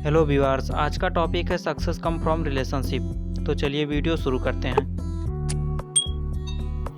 Hello viewers, आज का topic है सक्सेस कम फ्रॉम रिलेशनशिप। तो चलिए वीडियो शुरू करते हैं।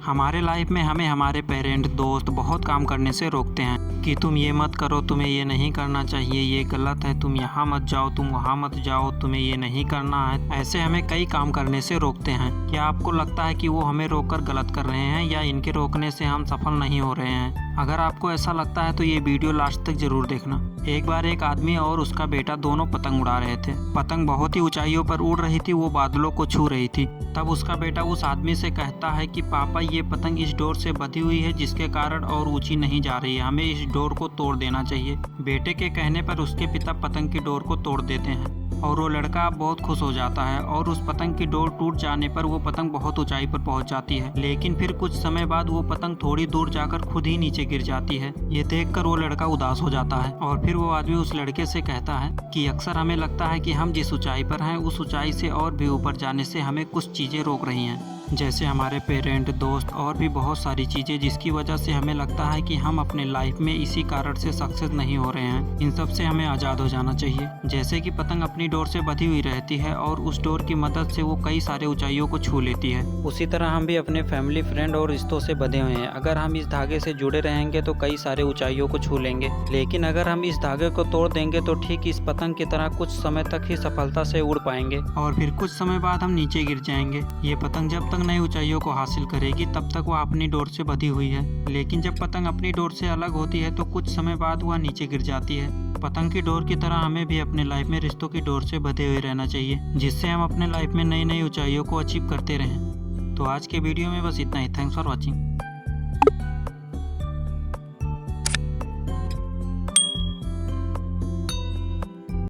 हमारे लाइफ में हमें हमारे पेरेंट, दोस्त बहुत काम करने से रोकते हैं कि तुम ये मत करो, तुम्हें ये नहीं करना चाहिए, ये गलत है, तुम यहाँ मत जाओ, तुम वहाँ मत जाओ, तुम्हें ये नहीं करना है। ऐसे हमें कई काम करने से रोकते हैं। क्या आपको लगता है कि वो हमें रोककर गलत कर रहे हैं या इनके रोकने से हम सफल नहीं हो रहे हैं? अगर आपको ऐसा लगता है तो ये वीडियो लास्ट तक जरूर देखना। एक बार एक आदमी और उसका बेटा दोनों पतंग उड़ा रहे थे। पतंग बहुत ही ऊंचाइयों पर उड़ रही थी, वो बादलों को छू रही थी। तब उसका बेटा उस आदमी से कहता है कि पापा, ये पतंग इस डोर से बंधी हुई है जिसके कारण और ऊंची नहीं जा रही है, हमें इस डोर को तोड़ देना चाहिए। बेटे के कहने पर उसके पिता पतंग की डोर को तोड़ देते हैं और वो लड़का बहुत खुश हो जाता है और उस पतंग की डोर टूट जाने पर वो पतंग बहुत ऊंचाई पर पहुंच जाती है। लेकिन फिर कुछ समय बाद वो पतंग थोड़ी दूर जाकर खुद ही नीचे गिर जाती है। ये देखकर वो लड़का उदास हो जाता है और फिर वो आदमी उस लड़के से कहता है कि अक्सर हमें लगता है कि हम जिस ऊंचाई पर हैं उस ऊंचाई से और भी ऊपर जाने से हमें कुछ चीजें रोक रही हैं, जैसे हमारे पेरेंट, दोस्त और भी बहुत सारी चीज़ें, जिसकी वजह से हमें लगता है कि हम अपने लाइफ में इसी कारण से सक्सेस नहीं हो रहे हैं। इन सब से हमें आज़ाद हो जाना चाहिए। जैसे कि पतंग अपनी डोर से बंधी हुई रहती है और उस डोर की मदद से वो कई सारे ऊंचाइयों को छू लेती है, उसी तरह हम भी अपने फैमिली, फ्रेंड और रिश्तों से बंधे हुए हैं। अगर हम इस धागे से जुड़े रहेंगे तो कई सारे ऊंचाइयों को छू लेंगे, लेकिन अगर हम इस धागे को तोड़ देंगे तो ठीक इस पतंग की तरह कुछ समय तक ही सफलता से उड़ पाएंगे और फिर कुछ समय बाद हम नीचे गिर जाएंगे। ये पतंग जब तक नई ऊंचाइयों को हासिल करेगी तब तक वह अपनी डोर से बंधी हुई है, लेकिन जब पतंग अपनी डोर से अलग होती है तो कुछ समय बाद वह नीचे गिर जाती है। पतंग की डोर की तरह हमें भी अपने लाइफ में रिश्तों की डोर से बंधे हुए रहना चाहिए, जिससे हम अपने लाइफ में नई नई ऊंचाइयों को अचीव करते रहें। तो आज के वीडियो में बस इतना ही। Thanks for watching.